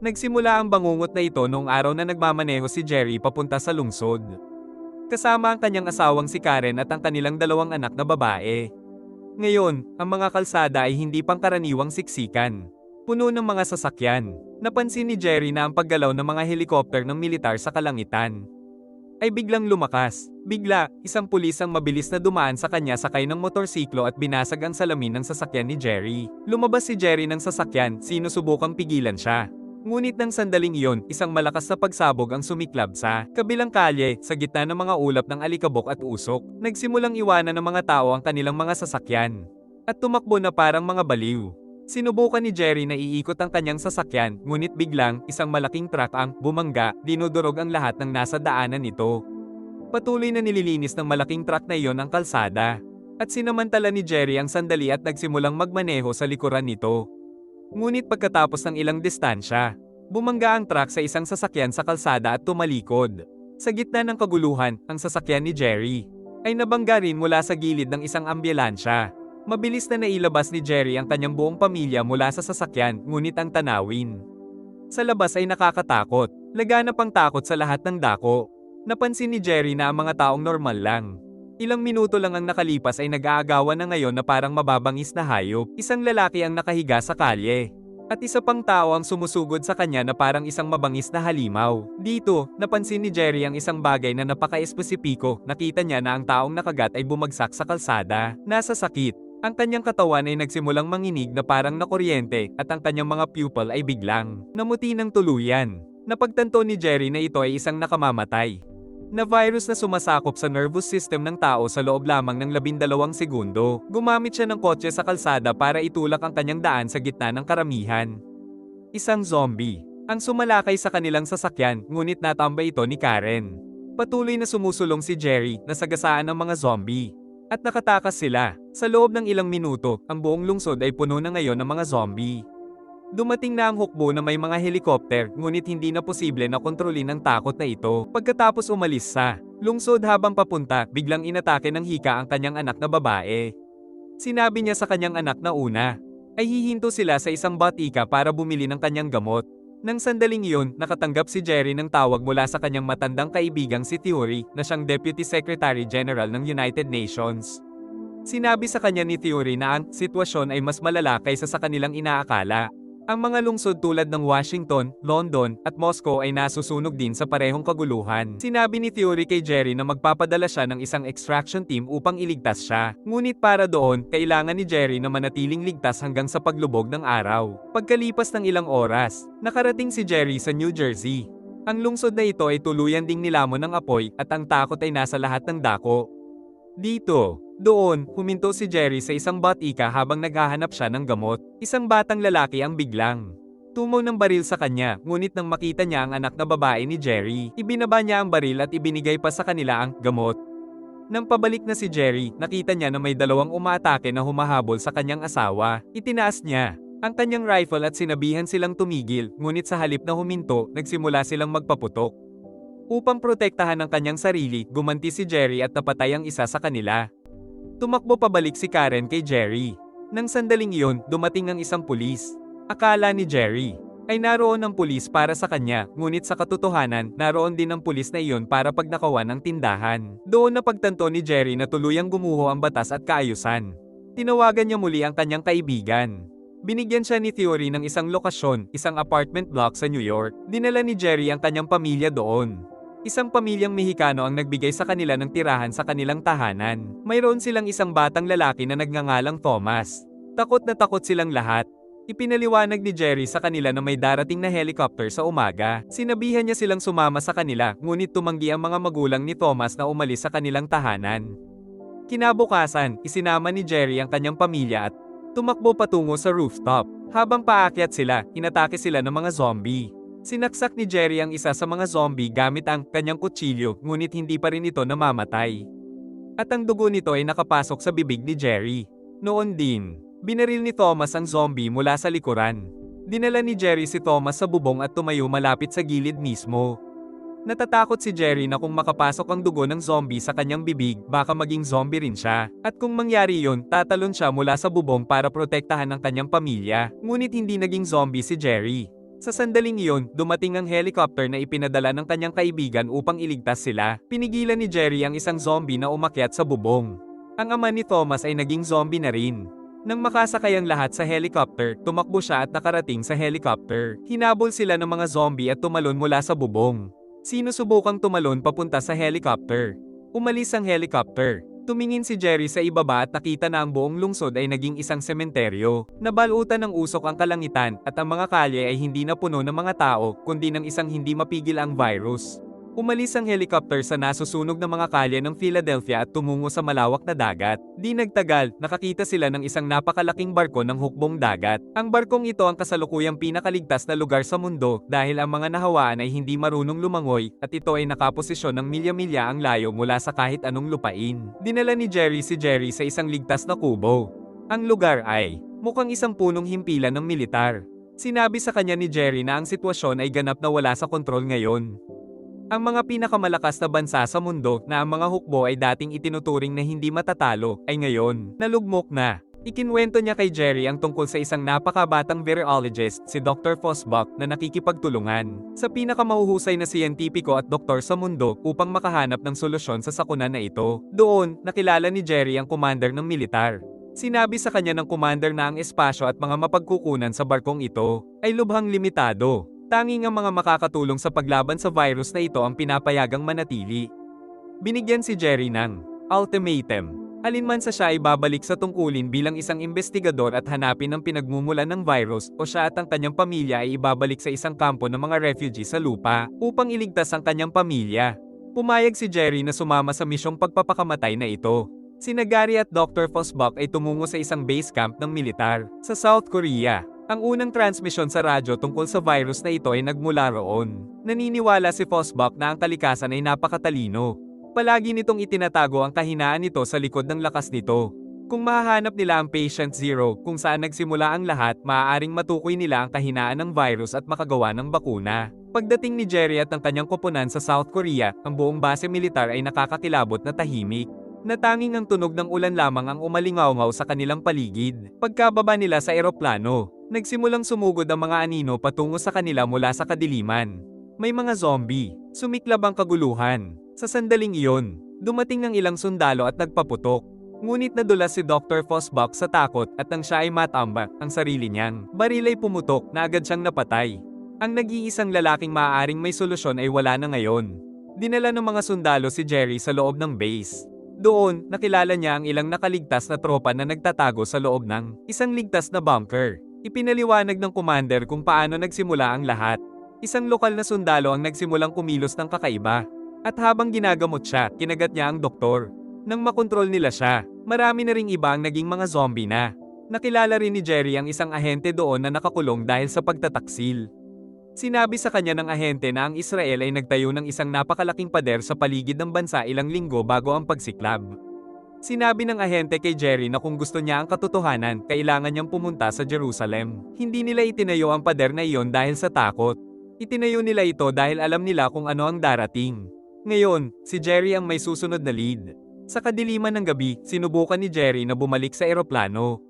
Nagsimula ang bangungot na ito noong araw na nagmamaneho si Jerry papunta sa lungsod. Kasama ang kanyang asawang si Karen at ang kanilang dalawang anak na babae. Ngayon, ang mga kalsada ay hindi pangkaraniwang siksikan. Puno ng mga sasakyan. Napansin ni Jerry na ang paggalaw ng mga helikopter ng militar sa kalangitan ay biglang lumakas. Bigla, isang pulis ang mabilis na dumaan sa kanya sakay ng motorsiklo at binasag ang salamin ng sasakyan ni Jerry. Lumabas si Jerry ng sasakyan, sinusubukang pigilan siya. Ngunit ng sandaling iyon, isang malakas na pagsabog ang sumiklab sa kabilang kalye, sa gitna ng mga ulap ng alikabok at usok. Nagsimulang iwanan ng mga tao ang kanilang mga sasakyan at tumakbo na parang mga baliw. Sinubukan ni Jerry na iikot ang kanyang sasakyan, ngunit biglang, isang malaking truck ang bumangga, dinudurog ang lahat ng nasa daanan nito. Patuloy na nililinis ng malaking truck na iyon ang kalsada. At sinamantala ni Jerry ang sandali at nagsimulang magmaneho sa likuran nito. Ngunit pagkatapos ng ilang distansya, bumangga ang truck sa isang sasakyan sa kalsada at tumalikod. Sa gitna ng kaguluhan, ang sasakyan ni Jerry ay nabangga rin mula sa gilid ng isang ambulansya. Mabilis na nailabas ni Jerry ang kanyang buong pamilya mula sa sasakyan, ngunit ang tanawin sa labas ay nakakatakot. Laganap ang takot sa lahat ng dako. Napansin ni Jerry na ang mga taong normal lang. Ilang minuto lang ang nakalipas ay nag-aagawan na ngayon na parang mababangis na hayop. Isang lalaki ang nakahiga sa kalye. At isa pang tao ang sumusugod sa kanya na parang isang mabangis na halimaw. Dito, napansin ni Jerry ang isang bagay na napaka-espesipiko. Nakita niya na ang taong nakagat ay bumagsak sa kalsada. Nasa sakit. Ang kanyang katawan ay nagsimulang manginig na parang nakuryente at ang kanyang mga pupil ay biglang namuti ng tuluyan. Napagtanto ni Jerry na ito ay isang nakamamatay na virus na sumasakop sa nervous system ng tao sa loob lamang ng 12 segundo. Gumamit siya ng kotse sa kalsada para itulak ang kanyang daan sa gitna ng karamihan. Isang zombie ang sumalakay sa kanilang sasakyan, ngunit natambay ito ni Karen. Patuloy na sumusulong si Jerry na sagasaan ng mga zombie. At nakatakas sila. Sa loob ng ilang minuto, ang buong lungsod ay puno na ngayon ng mga zombie. Dumating na ang hukbo na may mga helikopter, ngunit hindi na posible na kontrolin ang takot na ito. Pagkatapos umalis sa lungsod habang papunta, biglang inatake ng hika ang kanyang anak na babae. Sinabi niya sa kanyang anak na una ay hihinto sila sa isang batika para bumili ng kanyang gamot. Nang sandaling iyon, nakatanggap si Jerry ng tawag mula sa kanyang matandang kaibigang si Theory na siyang Deputy Secretary General ng United Nations. Sinabi sa kanya ni Theory na ang sitwasyon ay mas malala kaysa sa kanilang inaakala. Ang mga lungsod tulad ng Washington, London, at Moscow ay nasusunog din sa parehong kaguluhan. Sinabi ni Theory kay Jerry na magpapadala siya ng isang extraction team upang iligtas siya. Ngunit para doon, kailangan ni Jerry na manatiling ligtas hanggang sa paglubog ng araw. Pagkalipas ng ilang oras, nakarating si Jerry sa New Jersey. Ang lungsod na ito ay tuluyan ding nilamon ng apoy at ang takot ay nasa lahat ng dako. Doon, huminto si Jerry sa isang batika habang naghahanap siya ng gamot. Isang batang lalaki ang biglang tumaw ng baril sa kanya, ngunit nang makita niya ang anak na babae ni Jerry, ibinaba niya ang baril at ibinigay pa sa kanila ang gamot. Nang pabalik na si Jerry, nakita niya na may dalawang umaatake na humahabol sa kanyang asawa. Itinaas niya ang kanyang rifle at sinabihan silang tumigil, ngunit sa halip na huminto, nagsimula silang magpaputok. Upang protektahan ang kanyang sarili, gumanti si Jerry at napatay ang isa sa kanila. Tumakbo pabalik si Karen kay Jerry. Nang sandaling iyon, dumating ang isang pulis. Akala ni Jerry ay naroon ang pulis para sa kanya, ngunit sa katotohanan, naroon din ang pulis na iyon para pagnakawan ang tindahan. Doon napagtanto ni Jerry na tuluyang gumuho ang batas at kaayusan. Tinawagan niya muli ang kanyang kaibigan. Binigyan siya ni Theory ng isang lokasyon, isang apartment block sa New York. Dinala ni Jerry ang kanyang pamilya doon. Isang pamilyang Mexicano ang nagbigay sa kanila ng tirahan sa kanilang tahanan. Mayroon silang isang batang lalaki na nagngangalang Thomas. Takot na takot silang lahat. Ipinaliwanag ni Jerry sa kanila na may darating na helicopter sa umaga. Sinabihan niya silang sumama sa kanila, ngunit tumanggi ang mga magulang ni Thomas na umalis sa kanilang tahanan. Kinabukasan, isinama ni Jerry ang kanyang pamilya at tumakbo patungo sa rooftop. Habang paakyat sila, inatake sila ng mga zombie. Sinaksak ni Jerry ang isa sa mga zombie gamit ang kanyang kutsilyo, ngunit hindi pa rin ito namamatay. At ang dugo nito ay nakapasok sa bibig ni Jerry. Noon din, binaril ni Thomas ang zombie mula sa likuran. Dinala ni Jerry si Thomas sa bubong at tumayo malapit sa gilid mismo. Natatakot si Jerry na kung makapasok ang dugo ng zombie sa kanyang bibig, baka maging zombie rin siya. At kung mangyari yun, tatalon siya mula sa bubong para protektahan ang kanyang pamilya. Ngunit hindi naging zombie si Jerry. Sa sandaling iyon, dumating ang helicopter na ipinadala ng kanyang kaibigan upang iligtas sila. Pinigilan ni Jerry ang isang zombie na umakyat sa bubong. Ang ama ni Thomas ay naging zombie na rin. Nang makasakay ang lahat sa helicopter, tumakbo siya at nakarating sa helicopter. Hinabol sila ng mga zombie at tumalon mula sa bubong. Sinusubukang tumalon papunta sa helicopter. Umalis ang helicopter. Tumingin si Jerry sa ibaba at nakita na ang buong lungsod ay naging isang sementeryo. Nabalutan ng usok ang kalangitan at ang mga kalye ay hindi na puno ng mga tao kundi ng isang hindi mapigil ang virus. Umalis ang helicopter sa nasusunog na mga kalye ng Philadelphia at tumungo sa malawak na dagat. Di nagtagal, nakakita sila ng isang napakalaking barko ng hukbong dagat. Ang barkong ito ang kasalukuyang pinakaligtas na lugar sa mundo dahil ang mga nahawaan ay hindi marunong lumangoy at ito ay nakaposisyon ng milya-milya ang layo mula sa kahit anong lupain. Dinala ni Jerry si Jerry sa isang ligtas na kubo. Ang lugar ay mukhang isang punong himpilan ng militar. Sinabi sa kanya ni Jerry na ang sitwasyon ay ganap na wala sa kontrol ngayon. Ang mga pinakamalakas na bansa sa mundo na ang mga hukbo ay dating itinuturing na hindi matatalo ay ngayon nalugmok na. Ikinwento niya kay Jerry ang tungkol sa isang napakabatang virologist, si Dr. Fosbuck, na nakikipagtulungan sa pinakamahuhusay na siyentipiko at doktor sa mundo upang makahanap ng solusyon sa sakuna na ito. Doon, nakilala ni Jerry ang commander ng militar. Sinabi sa kanya ng commander na ang espasyo at mga mapagkukunan sa barkong ito ay lubhang limitado. Tanging ang mga makakatulong sa paglaban sa virus na ito ang pinapayagang manatili. Binigyan si Jerry ng ultimatum. Alinman sa siya ay babalik sa tungkulin bilang isang investigador at hanapin ang pinagmumulan ng virus o siya at ang kanyang pamilya ay ibabalik sa isang kampo ng mga refugee sa lupa upang iligtas ang kanyang pamilya. Pumayag si Jerry na sumama sa misyong pagpapakamatay na ito. Sina Gary at Dr. Fosbuck ay tumungo sa isang base camp ng militar sa South Korea. Ang unang transmisyon sa radyo tungkol sa virus na ito ay nagmula roon. Naniniwala si Fosbuck na ang kalikasan ay napakatalino. Palagi nitong itinatago ang kahinaan nito sa likod ng lakas nito. Kung mahahanap nila ang patient zero kung saan nagsimula ang lahat, maaaring matukoy nila ang kahinaan ng virus at makagawa ng bakuna. Pagdating ni Jerry at ang kanyang koponan sa South Korea, ang buong base militar ay nakakakilabot na tahimik. Natanging ang tunog ng ulan lamang ang umalingaw-ngaw sa kanilang paligid. Pagkababa nila sa eroplano, nagsimulang sumugod ang mga anino patungo sa kanila mula sa kadiliman. May mga zombie. Sumiklab ang kaguluhan. Sa sandaling iyon, dumating ang ilang sundalo at nagpaputok. Ngunit nadulas si Dr. Fosbuck sa takot at nang siya ay matambak ang sarili niyang baril ay pumutok na agad siyang napatay. Ang nag-iisang lalaking maaaring may solusyon ay wala na ngayon. Dinala ng mga sundalo si Jerry sa loob ng base. Doon, nakilala niya ang ilang nakaligtas na tropa na nagtatago sa loob ng isang ligtas na bunker. Ipinaliwanag ng commander kung paano nagsimula ang lahat. Isang lokal na sundalo ang nagsimulang kumilos ng kakaiba. At habang ginagamot siya, kinagat niya ang doktor. Nang makontrol nila siya, marami na ring iba ang naging mga zombie na. Nakilala rin ni Jerry ang isang ahente doon na nakakulong dahil sa pagtataksil. Sinabi sa kanya ng ahente na ang Israel ay nagtayo ng isang napakalaking pader sa paligid ng bansa ilang linggo bago ang pagsiklab. Sinabi ng ahente kay Jerry na kung gusto niya ang katotohanan, kailangan niyang pumunta sa Jerusalem. Hindi nila itinayo ang pader na iyon dahil sa takot. Itinayo nila ito dahil alam nila kung ano ang darating. Ngayon, si Jerry ang may susunod na lead. Sa kadiliman ng gabi, sinubukan ni Jerry na bumalik sa eroplano.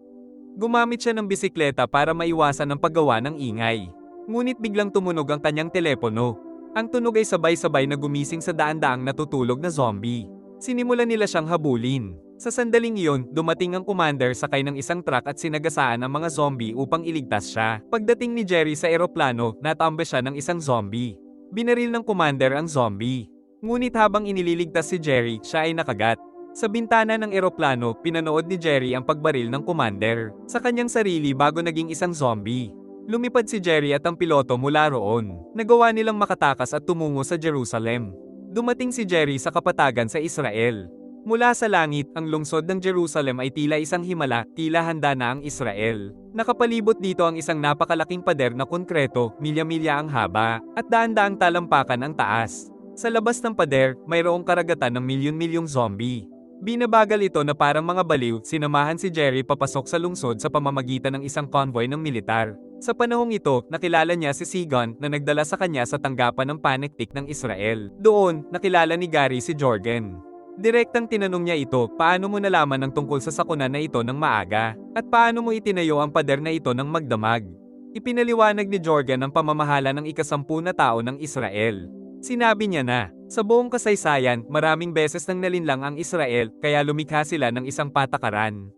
Gumamit siya ng bisikleta para maiwasan ang paggawa ng ingay. Ngunit biglang tumunog ang kanyang telepono. Ang tunog ay sabay-sabay na gumising sa daan-daang natutulog na zombie. Sinimulan nila siyang habulin. Sa sandaling iyon, dumating ang commander sakay ng isang truck at sinagasaan ang mga zombie upang iligtas siya. Pagdating ni Jerry sa eroplano, natambe siya ng isang zombie. Binaril ng commander ang zombie. Ngunit habang inililigtas si Jerry, siya ay nakagat. Sa bintana ng eroplano, pinanood ni Jerry ang pagbaril ng commander sa kanyang sarili bago naging isang zombie. Lumipad si Jerry at ang piloto mula roon. Nagawa nilang makatakas at tumungo sa Jerusalem. Dumating si Jerry sa kapatagan sa Israel. Mula sa langit, ang lungsod ng Jerusalem ay tila isang himala, tila handa na ang Israel. Nakapalibot dito ang isang napakalaking pader na konkreto, milya-milya ang haba, at daan-daang talampakan ang taas. Sa labas ng pader, mayroong karagatan ng milyon-milyong zombie. Binabagal ito na parang mga baliw, sinamahan si Jerry papasok sa lungsod sa pamamagitan ng isang convoy ng militar. Sa panahong ito, nakilala niya si Sigon na nagdala sa kanya sa tanggapan ng paniktik ng Israel. Doon, nakilala ni Gary si Jorgen. Direktang tinanong niya ito, paano mo nalaman ang tungkol sa sakuna na ito ng maaga? At paano mo itinayo ang pader na ito ng magdamag? Ipinaliwanag ni Jorgen ang pamamahala ng ika-10 na tao ng Israel. Sinabi niya na, sa buong kasaysayan, maraming beses nang nalinlang ang Israel, kaya lumikha sila ng isang patakaran.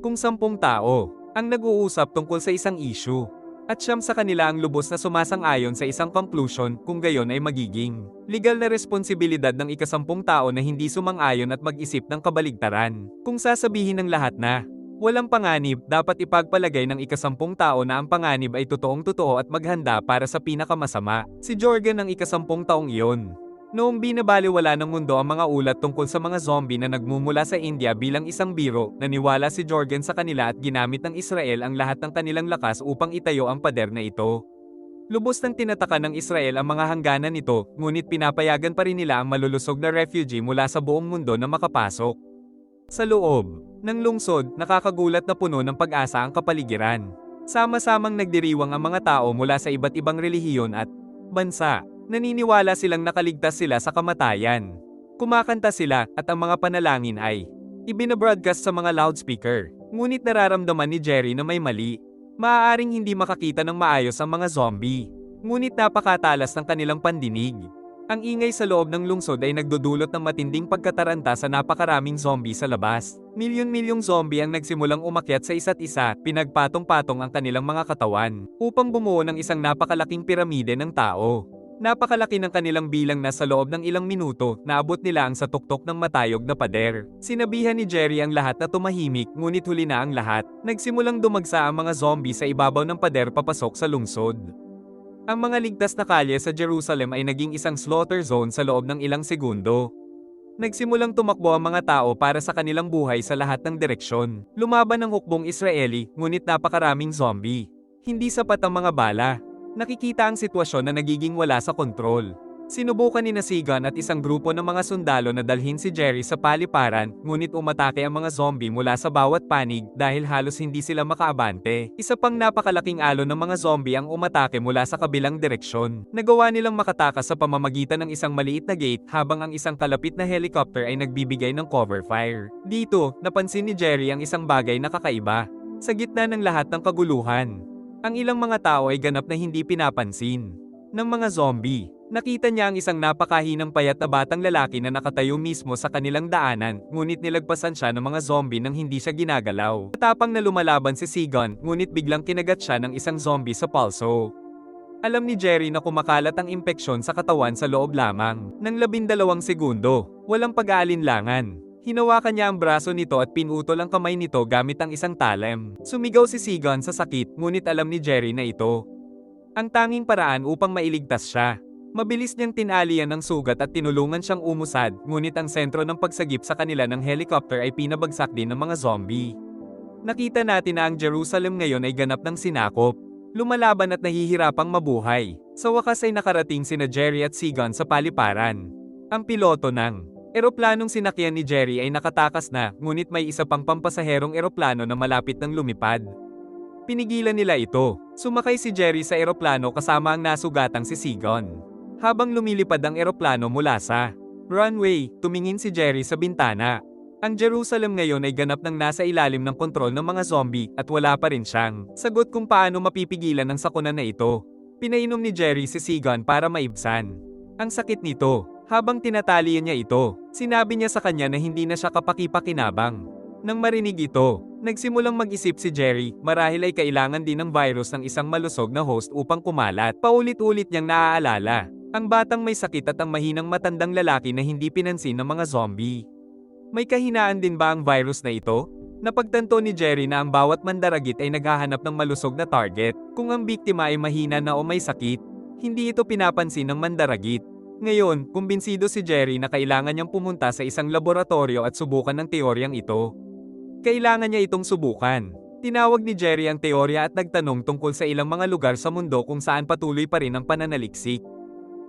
Kung 10 tao ang nag-uusap tungkol sa isang issue, at siyam sa kanila ang lubos na sumasang-ayon sa isang conclusion, kung gayon ay magiging legal na responsibilidad ng ika-10 tao na hindi sumang-ayon at mag-isip ng kabaligtaran. Kung sasabihin ng lahat na walang panganib, dapat ipagpalagay ng ika-10 tao na ang panganib ay totoong-totoo at maghanda para sa pinakamasama. Si Jorgen ang ika-10 taong iyon. Noong binabaliwala ng mundo ang mga ulat tungkol sa mga zombie na nagmumula sa India bilang isang biro, naniwala si Jorgen sa kanila at ginamit ng Israel ang lahat ng kanilang lakas upang itayo ang pader na ito. Lubos nang tinataka ng Israel ang mga hangganan nito, ngunit pinapayagan pa rin nila ang malulusog na refugee mula sa buong mundo na makapasok. Sa loob ng lungsod, nakakagulat na puno ng pag-asa ang kapaligiran. Sama-samang nagdiriwang ang mga tao mula sa iba't ibang relihiyon at bansa. Naniniwala silang nakaligtas sila sa kamatayan. Kumakanta sila, at ang mga panalangin ay ibinabroadcast sa mga loudspeaker. Ngunit nararamdaman ni Jerry na may mali. Maaaring hindi makakita ng maayos ang mga zombie. Ngunit napakatalas ng kanilang pandinig. Ang ingay sa loob ng lungsod ay nagdudulot ng matinding pagkataranta sa napakaraming zombie sa labas. Milyon-milyong zombie ang nagsimulang umakyat sa isa't isa, pinagpatong-patong ang kanilang mga katawan, upang bumuo ng isang napakalaking piramide ng tao. Napakalaki ng kanilang bilang na sa loob ng ilang minuto, naabot nila ang sa tuktok ng matayog na pader. Sinabihan ni Jerry ang lahat na tumahimik, ngunit huli na ang lahat. Nagsimulang dumagsa ang mga zombie sa ibabaw ng pader papasok sa lungsod. Ang mga ligtas na kalye sa Jerusalem ay naging isang slaughter zone sa loob ng ilang segundo. Nagsimulang tumakbo ang mga tao para sa kanilang buhay sa lahat ng direksyon. Lumaban ang hukbong Israeli, ngunit napakaraming zombie. Hindi sapat ang mga bala. Nakikita ang sitwasyon na nagiging wala sa kontrol. Sinubukan ni Sigan at isang grupo ng mga sundalo na dalhin si Jerry sa paliparan, ngunit umatake ang mga zombie mula sa bawat panig dahil halos hindi sila makaabante. Isa pang napakalaking alon ng mga zombie ang umatake mula sa kabilang direksyon. Nagawa nilang makatakas sa pamamagitan ng isang maliit na gate habang ang isang kalapit na helicopter ay nagbibigay ng cover fire. Dito, napansin ni Jerry ang isang bagay na kakaiba. Sa gitna ng lahat ng kaguluhan, ang ilang mga tao ay ganap na hindi pinapansin ng mga zombie. Nakita niya ang isang napakahinang payat na batang lalaki na nakatayo mismo sa kanilang daanan, ngunit nilagpasan siya ng mga zombie nang hindi siya ginagalaw. Matapang na lumalaban si Sigan, ngunit biglang kinagat siya ng isang zombie sa palso. Alam ni Jerry na kumakalat ang impeksyon sa katawan sa loob lamang ng 12 segundo. Walang pag-aalinlangan. Hinawakan niya ang braso nito at pinutol ang kamay nito gamit ang isang talem. Sumigaw si Sigan sa sakit, ngunit alam ni Jerry na ito ang tanging paraan upang mailigtas siya. Mabilis niyang tinalian ng sugat at tinulungan siyang umusad, ngunit ang sentro ng pagsagip sa kanila ng helicopter ay pinabagsak din ng mga zombie. Nakita natin na ang Jerusalem ngayon ay ganap ng sinakop. Lumalaban at nahihirapang mabuhay. Sa wakas ay nakarating sina Jerry at Sigan sa paliparan. Ang piloto ng eroplanong sinakyan ni Jerry ay nakatakas na, ngunit may isa pang pampasaherong eroplano na malapit nang lumipad. Pinigilan nila ito. Sumakay si Jerry sa eroplano kasama ang nasugatang si Sigan. Habang lumilipad ang eroplano mula sa runway, tumingin si Jerry sa bintana. Ang Jerusalem ngayon ay ganap ng nasa ilalim ng kontrol ng mga zombie at wala pa rin siyang sagot kung paano mapipigilan ang sakuna na ito. Pinainom ni Jerry si Sigan para maibsan ang sakit nito. Habang tinatalian niya ito, sinabi niya sa kanya na hindi na siya kapaki-pakinabang. Nang marinig ito, nagsimulang mag-isip si Jerry, marahil ay kailangan din ng virus ng isang malusog na host upang kumalat. Paulit-ulit niyang naaalala ang batang may sakit at ang mahinang matandang lalaki na hindi pinansin ng mga zombie. May kahinaan din ba ang virus na ito? Napagtanto ni Jerry na ang bawat mandaragit ay naghahanap ng malusog na target. Kung ang biktima ay mahina na o may sakit, hindi ito pinapansin ng mandaragit. Ngayon, kumbinsido si Jerry na kailangan niyang pumunta sa isang laboratorio at subukan ang teoryang ito. Kailangan niya itong subukan. Tinawag ni Jerry ang teorya at nagtanong tungkol sa ilang mga lugar sa mundo kung saan patuloy pa rin ang pananaliksik.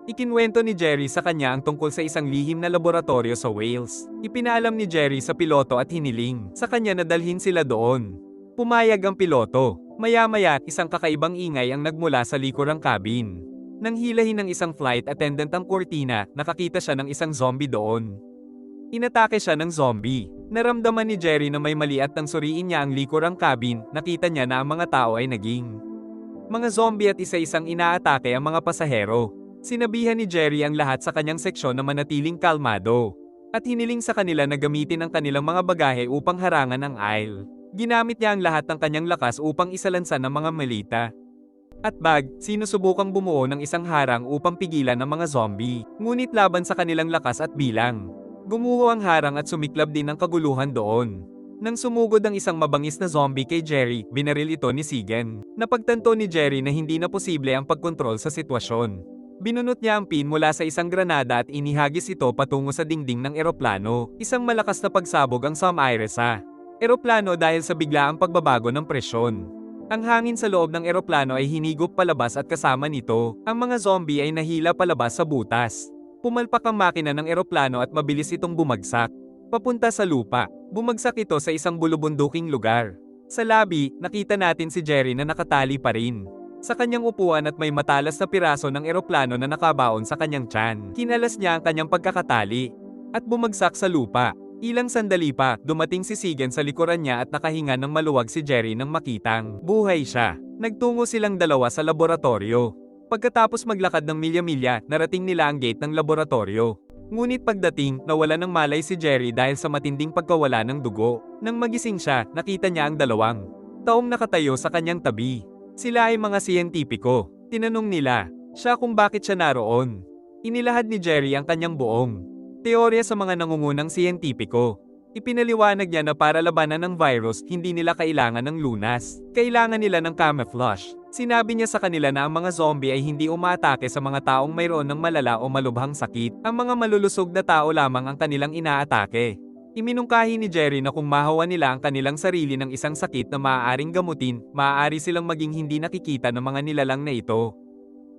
Ikinwento ni Jerry sa kanya ang tungkol sa isang lihim na laboratorio sa Wales. Ipinaalam ni Jerry sa piloto at hiniling sa kanya na dalhin sila doon. Pumayag ang piloto. Maya-maya, isang kakaibang ingay ang nagmula sa likurang cabin. Nang hilahin ng isang flight attendant ang kurtina, nakakita siya ng isang zombie doon. Inatake siya ng zombie. Naramdaman ni Jerry na may mali at nang suriin niya ang likurang cabin, nakita niya na ang mga tao ay naging mga zombie at isa-isang inaatake ang mga pasahero. Sinabihan ni Jerry ang lahat sa kanyang seksyon na manatiling kalmado. At hiniling sa kanila na gamitin ang kanilang mga bagahe upang harangan ang aisle. Ginamit niya ang lahat ng kanyang lakas upang isalansan ang mga malita. At sinusubukang bumuo ng isang harang upang pigilan ang mga zombie, ngunit laban sa kanilang lakas at bilang. Gumuho ang harang at sumiklab din ang kaguluhan doon. Nang sumugod ang isang mabangis na zombie kay Jerry, binaril ito ni Sigen. Napagtanto ni Jerry na hindi na posible ang pagkontrol sa sitwasyon. Binunot niya ang pin mula sa isang granada at inihagis ito patungo sa dingding ng eroplano. Isang malakas na pagsabog ang sumaire sa eroplano dahil sa biglaang pagbabago ng presyon. Ang hangin sa loob ng eroplano ay hinigop palabas at kasama nito, ang mga zombie ay nahila palabas sa butas. Pumalpak ang makina ng eroplano at mabilis itong bumagsak. Papunta sa lupa, bumagsak ito sa isang bulubunduking lugar. Sa labi, nakita natin si Jerry na nakatali pa rin sa kanyang upuan at may matalas na piraso ng eroplano na nakabaon sa kanyang tiyan. Kinalas niya ang kanyang pagkakatali at bumagsak sa lupa. Ilang sandali pa, dumating si Sigen sa likuran niya at nakahinga ng maluwag si Jerry nang makitang buhay siya. Nagtungo silang dalawa sa laboratorio. Pagkatapos maglakad ng milya-milya, narating nila ang gate ng laboratorio. Ngunit pagdating, nawala ng malay si Jerry dahil sa matinding pagkawala ng dugo. Nang magising siya, nakita niya ang dalawang taong nakatayo sa kanyang tabi. Sila ay mga siyentipiko. Tinanong nila siya kung bakit siya naroon. Inilahad ni Jerry ang kanyang buong teorya sa mga nangungunang siyentipiko. Ipinaliwanag niya na para labanan ng virus, hindi nila kailangan ng lunas. Kailangan nila ng camouflage. Sinabi niya sa kanila na ang mga zombie ay hindi umaatake sa mga taong mayroon ng malala o malubhang sakit. Ang mga malulusog na tao lamang ang kanilang inaatake. Iminungkahi ni Jerry na kung mahawa nila ang kanilang sarili ng isang sakit na maaaring gamutin, maaari silang maging hindi nakikita ng mga nilalang na ito.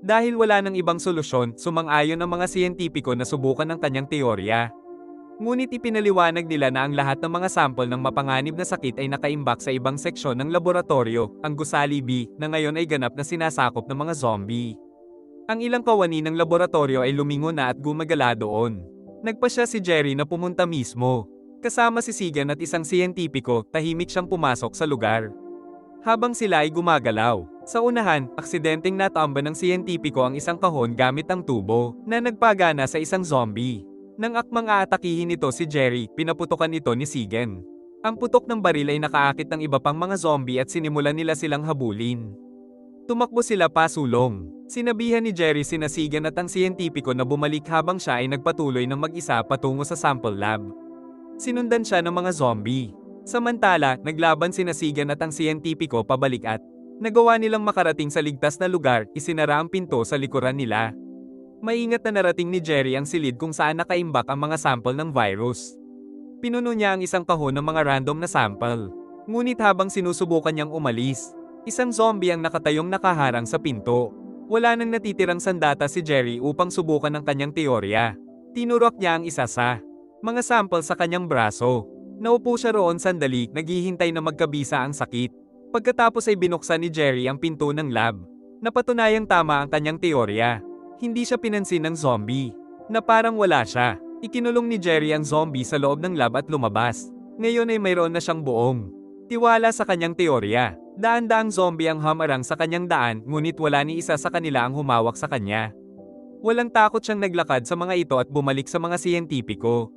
Dahil wala nang ibang solusyon, sumang-ayon ang mga siyentipiko na subukan ang kanyang teorya. Ngunit ipinaliwanag nila na ang lahat ng mga sample ng mapanganib na sakit ay nakaimbak sa ibang seksyon ng laboratorio, ang gusali B, na ngayon ay ganap na sinasakop ng mga zombie. Ang ilang kawani ng laboratorio ay lumingon na at gumagala doon. Nagpasya si Jerry na pumunta mismo. Kasama si Sigen at isang siyentipiko, tahimik siyang pumasok sa lugar. Habang sila ay gumagalaw, sa unahan, aksidenteng natamba ng siyentipiko ang isang kahon gamit ang tubo na nagpagana sa isang zombie. Nang akmang aatakihin nito si Jerry, pinaputokan ito ni Sigen. Ang putok ng baril ay nakaakit ng iba pang mga zombie at sinimulan nila silang habulin. Tumakbo sila pasulong. Sinabihan ni Jerry sina Sigen at ang siyentipiko na bumalik habang siya ay nagpatuloy ng mag-isa patungo sa sample lab. Sinundan siya ng mga zombie. Samantala, naglaban sina Sigen at ang siyentipiko pabalik at nagawa nilang makarating sa ligtas na lugar, isinara ang pinto sa likuran nila. Maingat na narating ni Jerry ang silid kung saan nakaimbak ang mga sample ng virus. Pinuno niya ang isang kahon ng mga random na sample. Ngunit habang sinusubukan niyang umalis, isang zombie ang nakatayong nakaharang sa pinto. Wala nang natitirang sandata si Jerry upang subukan ang kanyang teorya. Tinurok niya ang isa sa mga sample sa kanyang braso. Naupo siya roon sandali, naghihintay na magkabisa ang sakit. Pagkatapos ay binuksan ni Jerry ang pinto ng lab. Napatunayang tama ang kanyang teorya. Hindi siya pinansin ng zombie, na parang wala siya. Ikinulong ni Jerry ang zombie sa loob ng lab at lumabas. Ngayon ay mayroon na siyang buong tiwala sa kanyang teorya. Daan-daang zombie ang hamarang sa kanyang daan, ngunit wala ni isa sa kanila ang humawak sa kanya. Walang takot siyang naglakad sa mga ito at bumalik sa mga siyentipiko.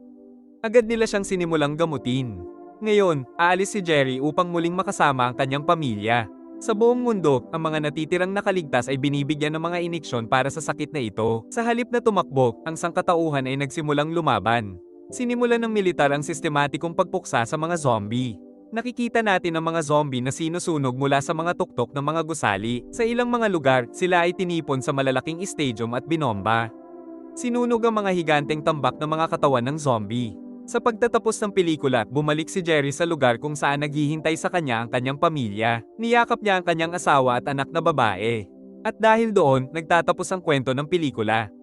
Agad nila siyang sinimulang gamutin. Ngayon, aalis si Jerry upang muling makasama ang kanyang pamilya. Sa buong mundo, ang mga natitirang nakaligtas ay binibigyan ng mga iniksyon para sa sakit na ito. Sa halip na tumakbo, ang sangkatauhan ay nagsimulang lumaban. Sinimulan ng militar ang sistematikong pagpuksa sa mga zombie. Nakikita natin ang mga zombie na sinusunog mula sa mga tuktok ng mga gusali. Sa ilang mga lugar, sila ay tinipon sa malalaking stadium at binomba. Sinunog ang mga higanteng tambak ng mga katawan ng zombie. Sa pagtatapos ng pelikula, bumalik si Jerry sa lugar kung saan naghihintay sa kanya ang kanyang pamilya. Niyakap niya ang kanyang asawa at anak na babae. At dahil doon, nagtatapos ang kwento ng pelikula.